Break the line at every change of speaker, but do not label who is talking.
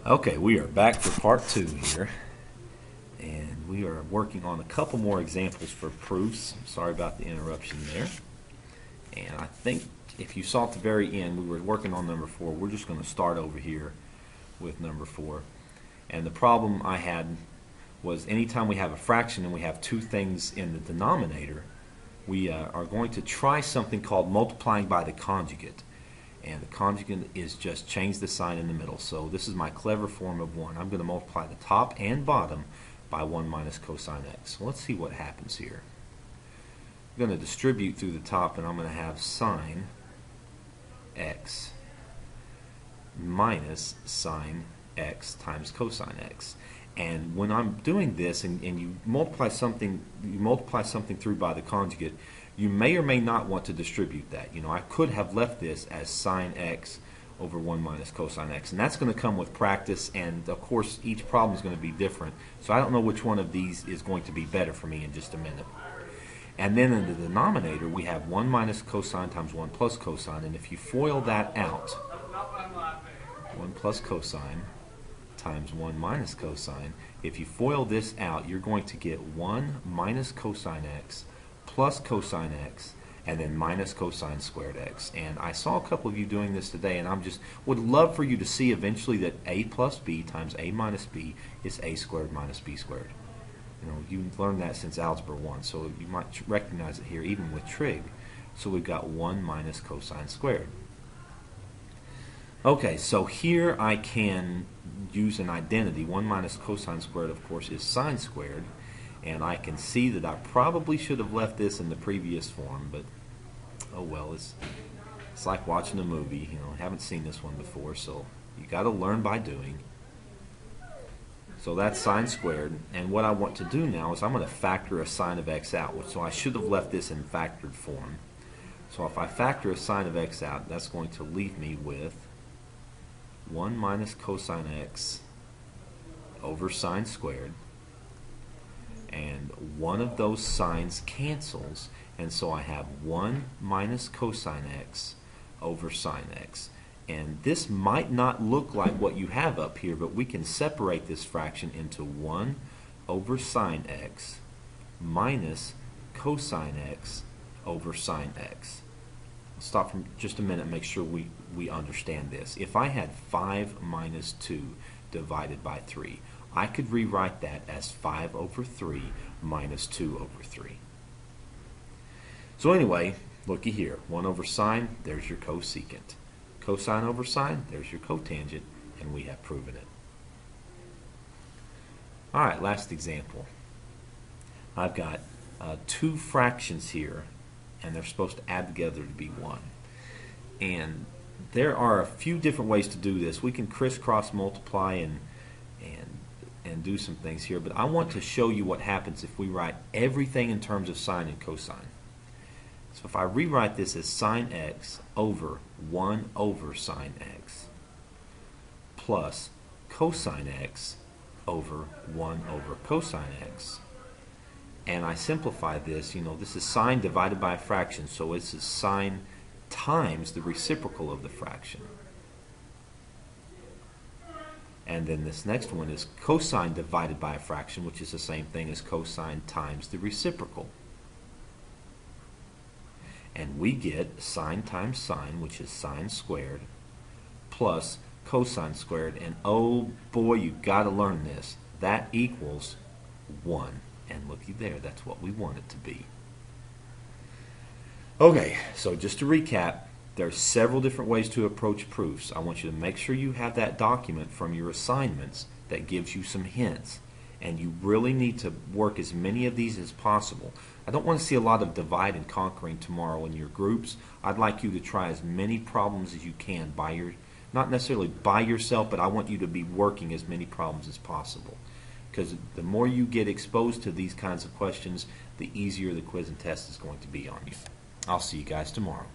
Okay, we are back for part 2 here, and we are working on a couple more examples for proofs. Sorry about the interruption there. And I think if you saw at the very end, we were working on number 4. We're just going to start over here with number 4. And the problem I had was anytime we have a fraction and we have two things in the denominator, we are going to try something called multiplying by the conjugate. And the conjugate is just change the sign in the middle. So this is my clever form of 1. I'm going to multiply the top and bottom by 1 minus cosine x. So let's see what happens here. I'm going to distribute through the top, and I'm going to have sine x minus sine x times cosine x. And when I'm doing this, and you multiply something through by the conjugate, you may or may not want to distribute that. You know, I could have left this as sine x over 1 minus cosine x, and that's going to come with practice, and of course each problem is going to be different, so I don't know which one of these is going to be better for me in just a minute. And then in the denominator we have 1 minus cosine times 1 plus cosine, and if you FOIL that out, 1 plus cosine times 1 minus cosine, if you FOIL this out, you're going to get 1 minus cosine x plus cosine x, and then minus cosine squared x. And I saw a couple of you doing this today, and would love for you to see eventually that a plus b times a minus b is a squared minus b squared. You know, you learned that since Algebra 1, so you might recognize it here even with trig. So we've got 1 minus cosine squared. Okay, so here I can use an identity. 1 minus cosine squared, of course, is sine squared. And I can see that I probably should have left this in the previous form, but oh well, it's like watching a movie. You know, I haven't seen this one before, so you got to learn by doing. So that's sine squared, and what I want to do now is I'm going to factor a sine of x out, so I should have left this in factored form. So if I factor a sine of x out, that's going to leave me with 1 minus cosine x over sine squared. And one of those signs cancels, and so I have 1 minus cosine x over sine x. And this might not look like what you have up here, but we can separate this fraction into 1 over sine x minus cosine x over sine x. I'll stop for just a minute and make sure we understand this. If I had 5 minus 2 divided by 3, I could rewrite that as 5 over 3 minus 2 over 3. So anyway, looky here. 1 over sine, there's your cosecant. Cosine over sine, there's your cotangent, and we have proven it. Alright, last example. I've got two fractions here, and they're supposed to add together to be 1. And there are a few different ways to do this. We can crisscross multiply and do some things here, but I want to show you what happens if we write everything in terms of sine and cosine. So if I rewrite this as sine x over 1 over sine x plus cosine x over 1 over cosine x, and I simplify this, you know, this is sine divided by a fraction, so this is sine times the reciprocal of the fraction. And then this next one is cosine divided by a fraction, which is the same thing as cosine times the reciprocal. And we get sine times sine, which is sine squared, plus cosine squared. And oh boy, you've got to learn this. That equals 1. And looky there, that's what we want it to be. Okay, so just to recap, there are several different ways to approach proofs. I want you to make sure you have that document from your assignments that gives you some hints. And you really need to work as many of these as possible. I don't want to see a lot of divide and conquering tomorrow in your groups. I'd like you to try as many problems as you can not necessarily by yourself, but I want you to be working as many problems as possible. Because the more you get exposed to these kinds of questions, the easier the quiz and test is going to be on you. I'll see you guys tomorrow.